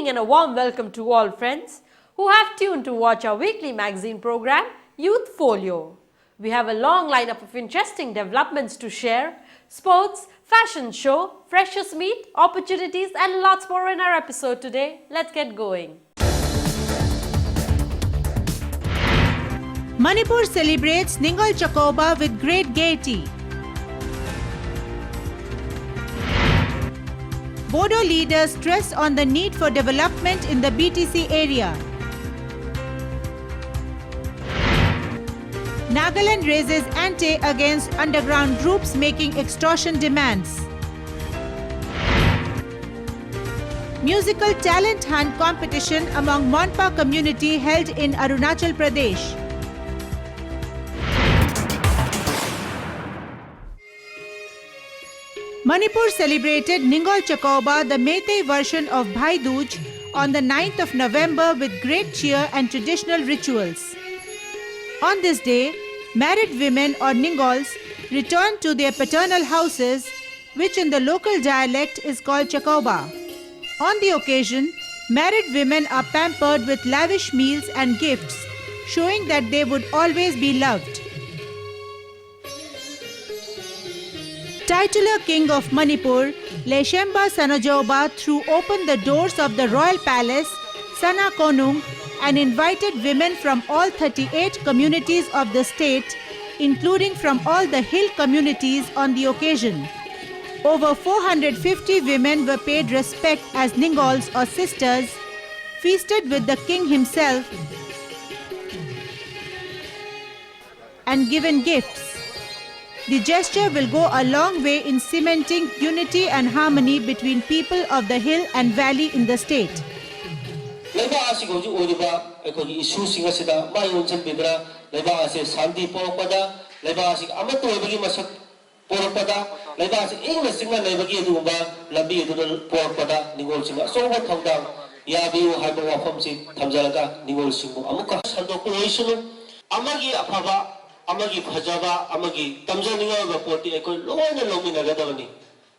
evening and a warm welcome to all friends who have tuned to watch our weekly magazine program, Youth Folio. We have a long lineup of interesting developments to share, sports, fashion show, freshers meet, opportunities and lots more in our episode today. Let's get going. Manipur celebrates Ningol Chakoba with great gaiety. Bodo leaders stress on the need for development in the BTC area. Nagaland raises ante against underground groups making extortion demands. Musical talent hunt competition among Monpa community held in Arunachal Pradesh. Manipur celebrated Ningol Chakoba, the Meitei version of Bhai Dooj, on the 9th of November with great cheer and traditional rituals. On this day, married women or Ningols return to their paternal houses, which in the local dialect is called Chakoba. On the occasion, married women are pampered with lavish meals and gifts, showing that they would always be loved. Titular King of Manipur, Leshemba Sanajoba threw open the doors of the royal palace, Sana Konung, and invited women from all 38 communities of the state, including from all the hill communities on the occasion. Over 450 women were paid respect as Ningols or sisters, feasted with the king himself, and given gifts. The gesture will go a long way in cementing unity and harmony between people of the hill and valley in the state. amagi phajaba amagi tamjaninga ba poti ekoi loina lomina gadabani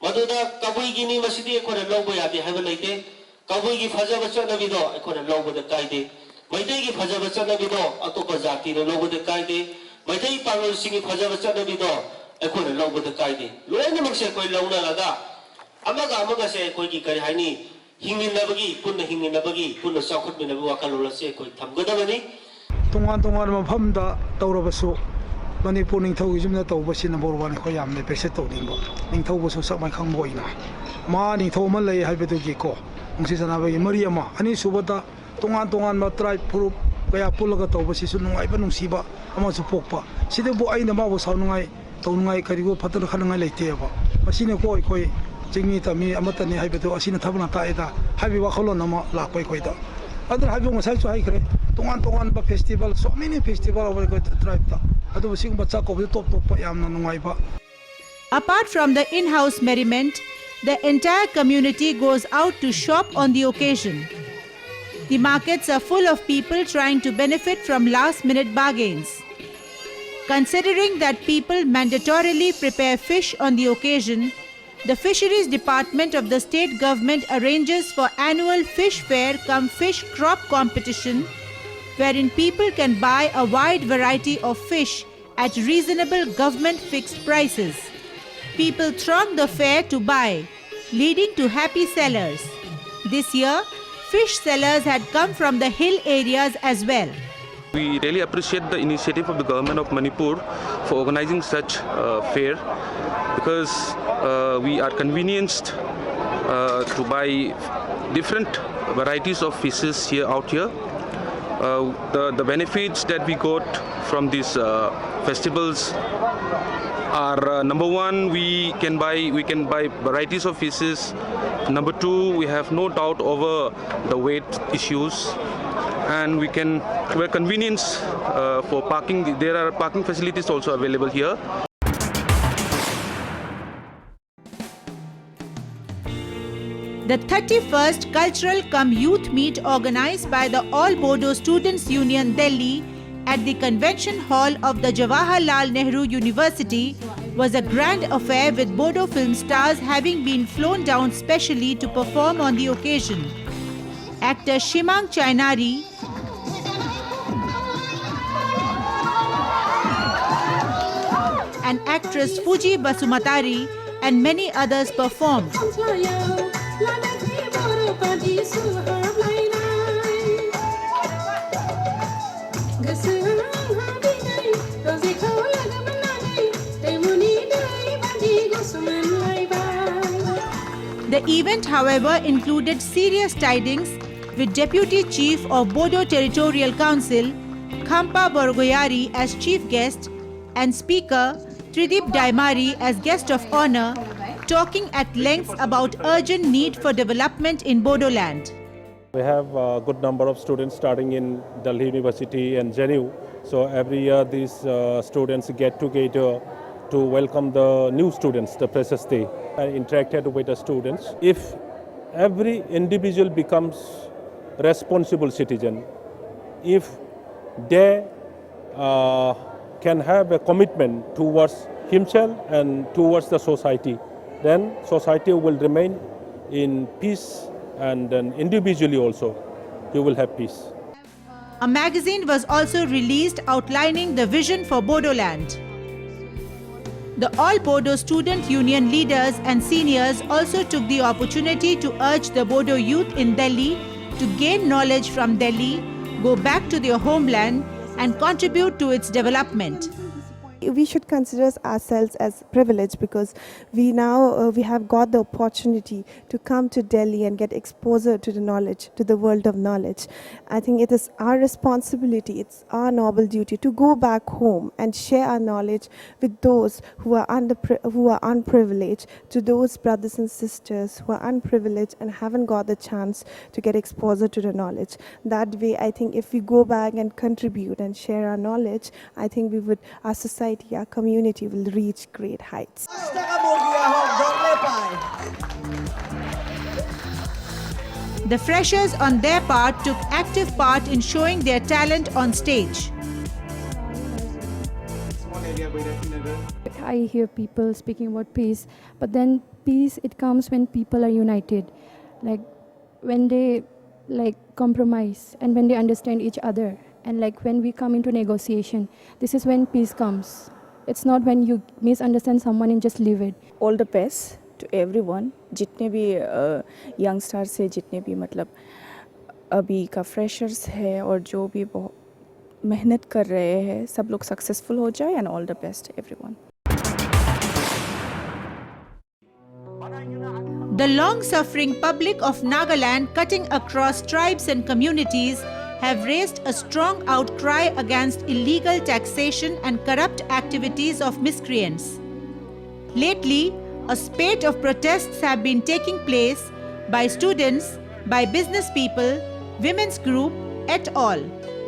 maduda kabui gini masidi ekoi logbo yadi haiba leite kabui gi phajaba chanabi do ekoi logbo de kaide maitei gi phajaba chanabi do atopa jati ro logbo de kaide maitei pangol singi phajaba chanabi do ekoi logbo de kaide loina makse ekoi logna laga amaga se ekoi gi kari haini hinginabagi punna sakhut minabi wakalola se ekoi thamgadabani tongan mafamda tawrabasu Manipur Ningthau Jumna Tawbasi number 1 Hoyam the Peseto Nimbo. Ningthau was so my Kamboina. Ma Ningthau Malay Habetuki ko. Unsisanabe Mariama, Ani Subata, Tongan Matrai Puru, Gaya Pulaga Tawbasi, Ivan Siba, Amazu Popa. Sidabu Ainama was Hanai, Tongai Karigo Patan Hanai Teva. Masina Koi Koi, Jimita me, Amatani Habetu, Asina Tabana Taida, Habi Wakolonama, La Koida. Other having was also high Tongan festival, so many festivals over going to drive. Apart from the in-house merriment, the entire community goes out to shop on the occasion. The markets are full of people trying to benefit from last-minute bargains. Considering that people mandatorily prepare fish on the occasion, the Fisheries Department of the state government arranges for annual fish fair cum fish crop competition, wherein people can buy a wide variety of fish at reasonable government fixed prices. People throng the fair to buy, leading to happy sellers. This year, fish sellers had come from the hill areas as well. We really appreciate the initiative of the government of Manipur for organizing such fair, because we are convenienced to buy different varieties of fishes out here. The benefits that we got from these festivals are number one, we can buy varieties of fishes. Number two, we have no doubt over the weight issues, and we're convenience for parking. There are parking facilities also available here. The 31st Cultural cum Youth Meet organized by the All Bodo Students Union Delhi at the Convention Hall of the Jawaharlal Nehru University was a grand affair, with Bodo film stars having been flown down specially to perform on the occasion. actor Shimang Chainari, and actress Fuji Basumatari, and many others performed. The event, however, included serious tidings with Deputy Chief of Bodo Territorial Council, Khampa Borgoyari, as chief guest and Speaker Tridip Daimari as guest of honor, talking at length about urgent need for development in Bodoland. We have a good number of students starting in Delhi University and JNU. So every year these students get together to welcome the new students, the Freshers Day. I interacted with the students. If every individual becomes responsible citizen, if they can have a commitment towards himself and towards the society, then society will remain in peace, and then individually also you will have peace. A magazine was also released outlining the vision for Bodoland. The All Bodo Student Union leaders and seniors also took the opportunity to urge the Bodo youth in Delhi to gain knowledge from Delhi, go back to their homeland, and contribute to its development. We should consider ourselves as privileged because we now we have got the opportunity to come to Delhi and get exposure to the knowledge, to the world of knowledge. I think it is our responsibility, it's our noble duty to go back home and share our knowledge with those who are unprivileged, to those brothers and sisters who are unprivileged and haven't got the chance to get exposure to the knowledge. That way, I think if we go back and contribute and share our knowledge, I think our society, our community will reach great heights. The freshers on their part took active part in showing their talent on stage. I hear people speaking about peace, but then peace, it comes when people are united, like when they compromise and when they understand each other. And when we come into negotiation, this is when peace comes. It's not when you misunderstand someone and just leave it. All the best to everyone. जितने भी youngsters है, जितने भी मतलब अभी का freshers है और जो भी बहुत मेहनत कर रहे हैं, सब लोग successful हो जाए, and all the best to everyone. The long-suffering public of Nagaland, cutting across tribes and communities, have raised a strong outcry against illegal taxation and corrupt activities of miscreants. Lately, a spate of protests have been taking place by students, by business people, women's group, et al.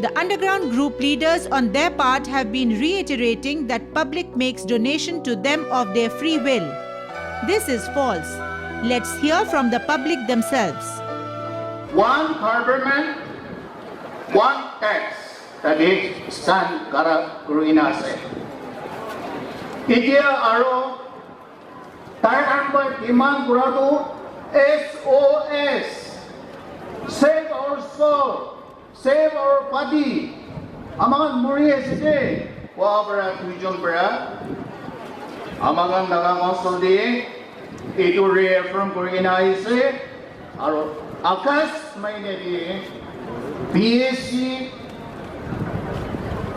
The underground group leaders on their part have been reiterating that public makes donation to them of their free will. This is false. Let's hear from the public themselves. One government, one tax, that is Stan Gruinase. Itia Aro, Tayamba Iman Gradu, SOS, save our soul, save our body. Amangan Muria Side, Wabra Tujumbra, Amangan Nagamosodi, Ituria from Gruinase, Aro Akas Mainedi. BSc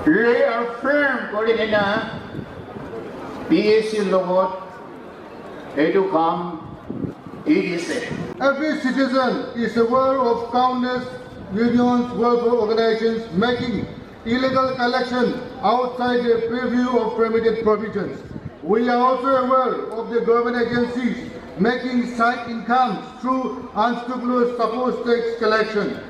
reaffirm Korinina BSc Logot Educam EDC. Every citizen is aware of countless unions, welfare organizations making illegal collection outside the purview of permitted provisions. We are also aware of the government agencies making side incomes through unscrupulous supposed tax collection.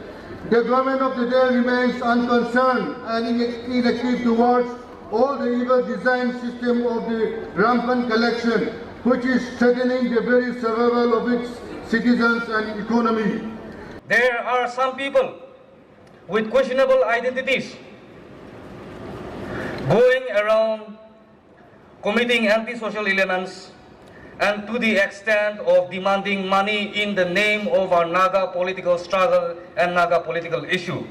The government of the day remains unconcerned and inactive towards all the evil design system of the rampant collection, which is threatening the very survival of its citizens and economy. There are some people with questionable identities going around committing anti-social elements and to the extent of demanding money in the name of our Naga political struggle and Naga political issue,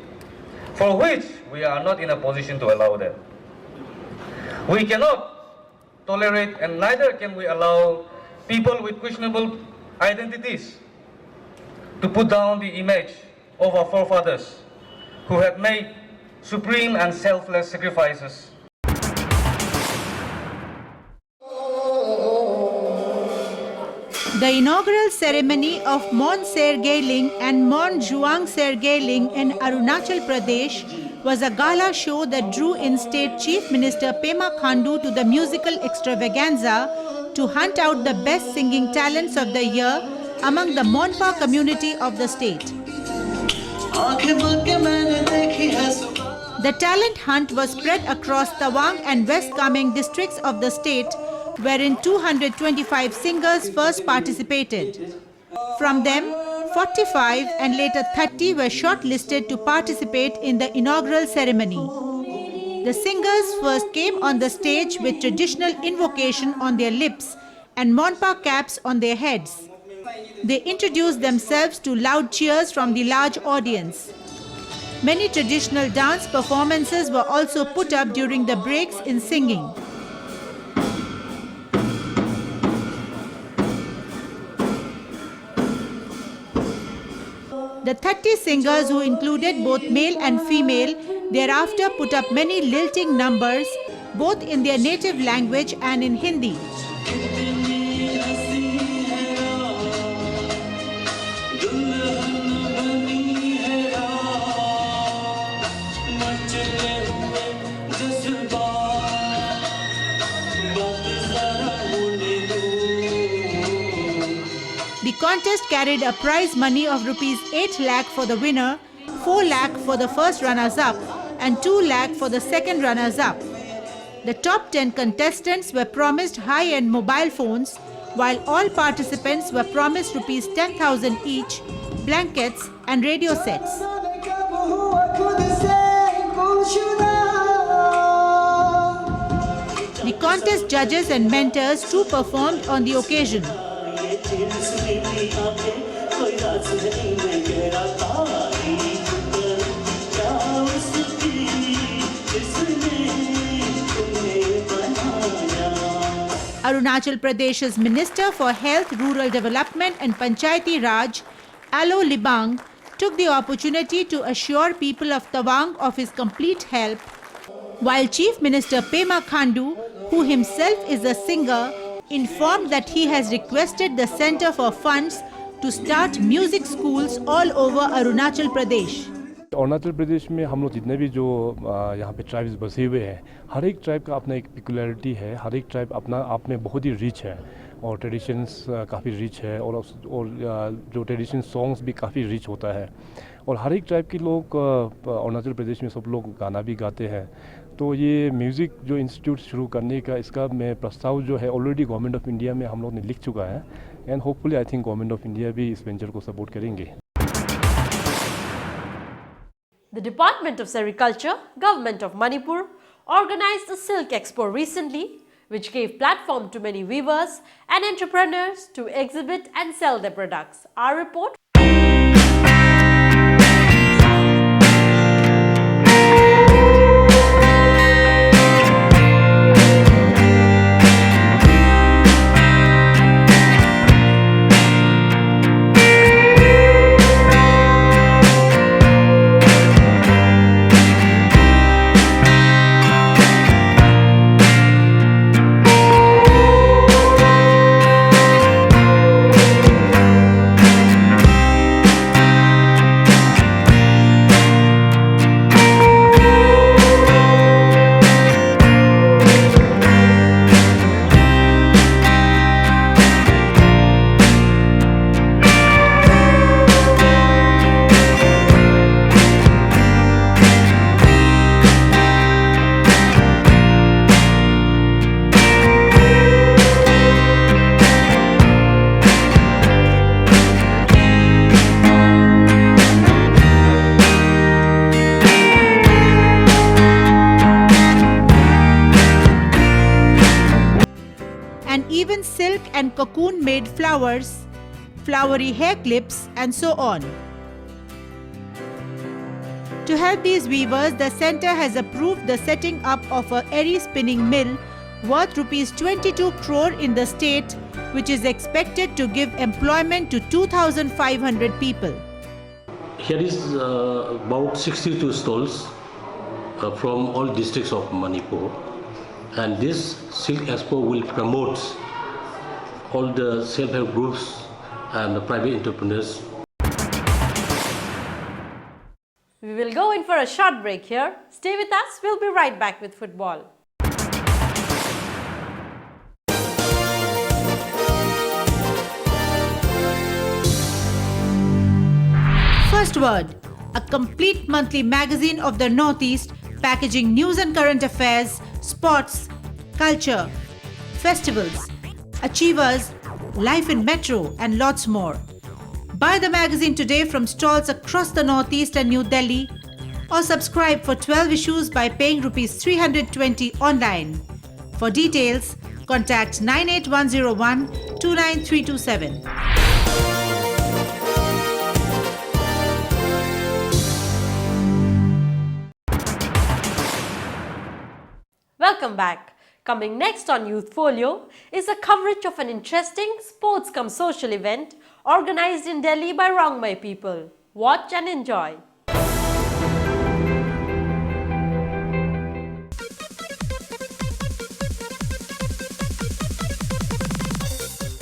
for which we are not in a position to allow that. We cannot tolerate, and neither can we allow people with questionable identities to put down the image of our forefathers who have made supreme and selfless sacrifices. The inaugural ceremony of Mon Sergeling and Mon Juang Sergeling in Arunachal Pradesh was a gala show that drew in State Chief Minister Pema Khandu to the musical extravaganza to hunt out the best singing talents of the year among the Monpa community of the state. The talent hunt was spread across Tawang and West Kameng districts of the state, wherein 225 singers first participated. From them, 45 and later 30 were shortlisted to participate in the inaugural ceremony. The singers first came on the stage with traditional invocation on their lips and Monpa caps on their heads. They introduced themselves to loud cheers from the large audience. Many traditional dance performances were also put up during the breaks in singing. The 30 singers, who included both male and female, thereafter put up many lilting numbers, both in their native language and in Hindi. The contest carried a prize money of rupees 8 lakh for the winner, 4 lakh for the first runners-up and 2 lakh for the second runners-up. The top 10 contestants were promised high-end mobile phones, while all participants were promised rupees 10,000 each, blankets and radio sets. The contest judges and mentors too performed on the occasion. Arunachal Pradesh's Minister for Health, Rural Development and Panchayati Raj, Alo Libang, took the opportunity to assure people of Tawang of his complete help, while Chief Minister Pema Khandu, who himself is a singer, informed that he has requested the Center for funds to start music schools all over Arunachal Pradesh. Arunachal Pradesh में हम लोग जितने भी जो यहाँ पे tribes बसे हुए हैं, हर एक ट्राइब का अपना एक पिकुलरिटी है, हर एक ट्राइब अपना आप में बहुत ही रिच है और ट्रेडिशंस काफ़ी रिच है और जो ट्रेडिशन सॉन्ग्स भी काफ़ी रिच होता है और हर एक ट्राइब के लोग अरुणाचल प्रदेश में सब लोग गाना भी गाते हैं। तो ये म्यूज़िक जो इंस्टीट्यूट शुरू करने का इसका मैं प्रस्ताव जो है ऑलरेडी गवर्नमेंट ऑफ इंडिया में हम लोग ने लिख चुका है and hopefully I think government of India भी इस वेंचर को सपोर्ट करेंगे। The Department of Sericulture, Government of Manipur, organized a Silk Expo recently, which gave platform to many weavers and entrepreneurs to exhibit and sell their products. Our report. even silk and cocoon made flowers, flowery hair clips, and so on. To help these weavers, the centre has approved the setting up of a Eri spinning mill worth Rs 22 crore in the state, which is expected to give employment to 2,500 people. Here is about 62 stalls from all districts of Manipur, and this Silk Expo will promote all the self-help groups and the private entrepreneurs. We will go in for a short break here. Stay with us, we'll be right back with football. First Word, a complete monthly magazine of the Northeast, packaging news and current affairs, sports, culture, festivals, achievers, life in Metro, and lots more. Buy the magazine today from stalls across the Northeast and New Delhi, or subscribe for 12 issues by paying Rs 320 online. For details, contact 98101 29327. Welcome back. Coming next on Youth Folio is a coverage of an interesting sports-cum-social event organized in Delhi by Rongmai people. Watch and enjoy.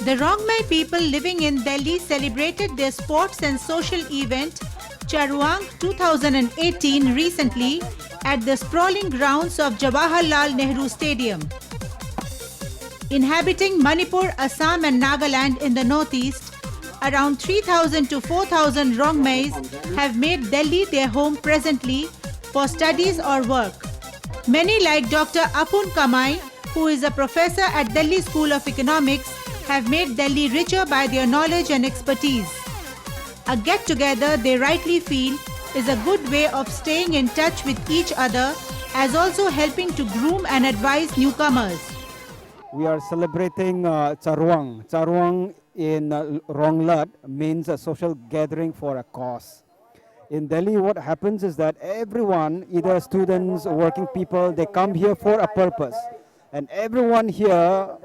The Rongmai people living in Delhi celebrated their sports and social event Charuang 2018 recently at the sprawling grounds of Jawaharlal Nehru Stadium. Inhabiting Manipur, Assam and Nagaland in the northeast, around 3,000 to 4,000 Rongmais have made Delhi their home presently for studies or work. Many like Dr. Apun Kamai, who is a professor at Delhi School of Economics, have made Delhi richer by their knowledge and expertise. A get-together they rightly feel is a good way of staying in touch with each other, as also helping to groom and advise newcomers. We are celebrating Charuang. Charuang in Ronglat means a social gathering for a cause. In Delhi, what happens is that everyone, either students, working people, they come here for a purpose. And everyone here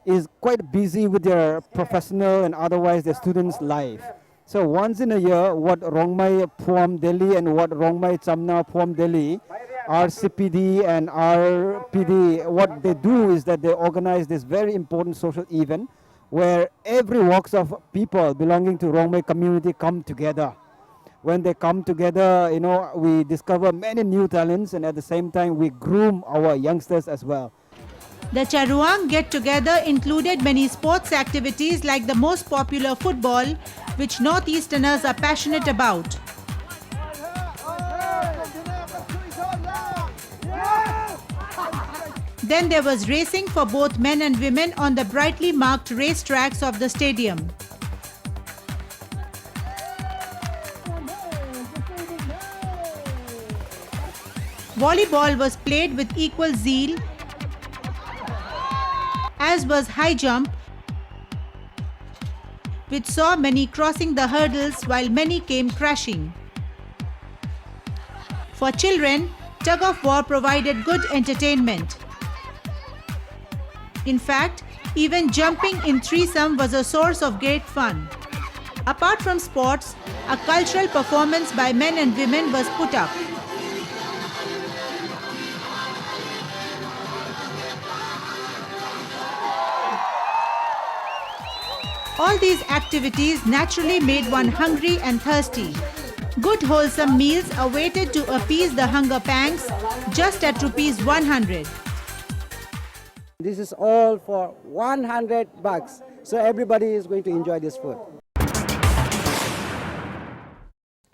is quite busy with their professional and otherwise their students' life. So once in a year, what Rongmai Phuam Delhi and what Rongmai Chamna Phuam Delhi, RCPD and RPD, what they do is that they organize this very important social event where every walks of people belonging to Rongmai community come together. When they come together, you know, we discover many new talents, and at the same time we groom our youngsters as well. The Charuang get-together included many sports activities like the most popular football, which Northeasterners are passionate about. Then there was racing for both men and women on the brightly marked racetracks of the stadium. Volleyball was played with equal zeal, as was high jump, which saw many crossing the hurdles while many came crashing. For children, tug of war provided good entertainment. In fact, even jumping in threesome was a source of great fun. Apart from sports, a cultural performance by men and women was put up. All these activities naturally made one hungry and thirsty. Good wholesome meals awaited to appease the hunger pangs just at Rs 100. This is all for 100 bucks. So everybody is going to enjoy this food.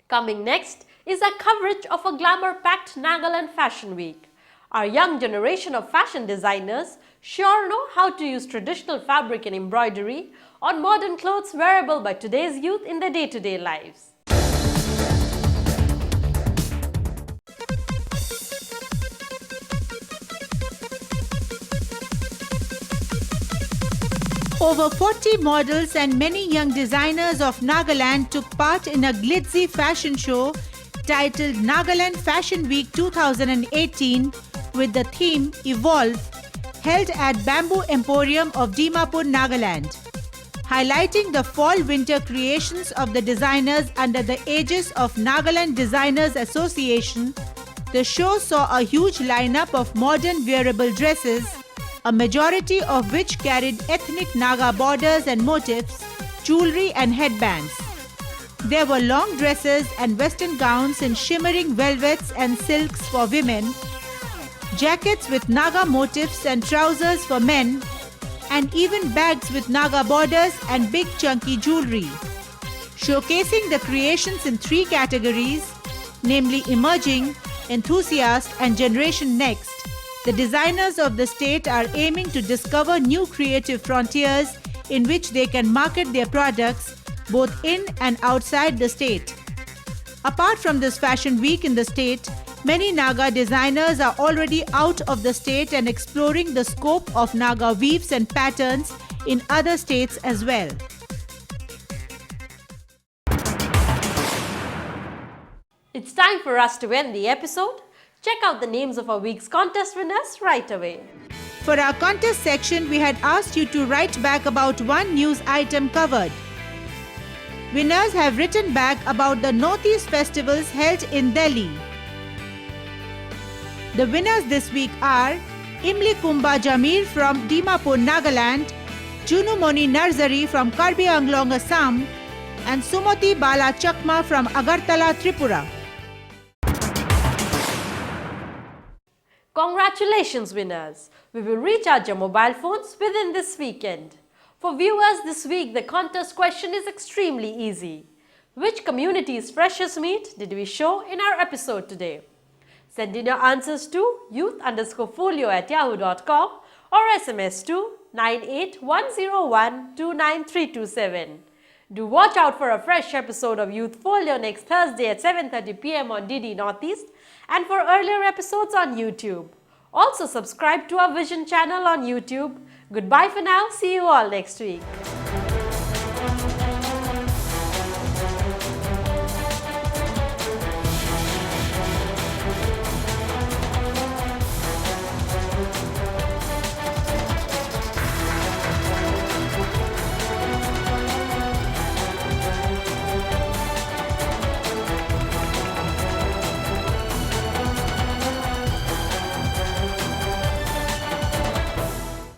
Coming next is a coverage of a glamour-packed Nagaland Fashion Week. Our young generation of fashion designers sure know how to use traditional fabric and embroidery on modern clothes wearable by today's youth in their day-to-day lives. Over 40 models and many young designers of Nagaland took part in a glitzy fashion show titled Nagaland Fashion Week 2018 with the theme Evolve, held at Bamboo Emporium of Dimapur, Nagaland. Highlighting the fall-winter creations of the designers under the aegis of Nagaland Designers Association, the show saw a huge lineup of modern wearable dresses, a majority of which carried ethnic Naga borders and motifs, jewelry and headbands. There were long dresses and western gowns in shimmering velvets and silks for women, jackets with Naga motifs and trousers for men, and even bags with Naga borders and big chunky jewelry. Showcasing the creations in 3 categories, namely Emerging, Enthusiast and Generation Next, the designers of the state are aiming to discover new creative frontiers in which they can market their products both in and outside the state. Apart from this fashion week in the state, many Naga designers are already out of the state and exploring the scope of Naga weaves and patterns in other states as well. It's time for us to end the episode. Check out the names of our week's contest winners right away. For our contest section, we had asked you to write back about one news item covered. Winners have written back about the Northeast festivals held in Delhi. The winners this week are Imli Kumba Jamir from Dimapur, Nagaland, Junumoni Narzari from Karbi Anglong, Assam, and Sumati Bala Chakma from Agartala, Tripura. Congratulations, winners! We will recharge your mobile phones within this weekend. For viewers this week, the contest question is extremely easy. Which community's freshest meat did we show in our episode today? Send in your answers to youth_folio@yahoo.com or SMS to 9810129327. Do watch out for a fresh episode of Youth Folio next Thursday at 7:30 p.m. on DD Northeast and for earlier episodes on YouTube. Also subscribe to our Vision channel on YouTube. Goodbye for now. See you all next week.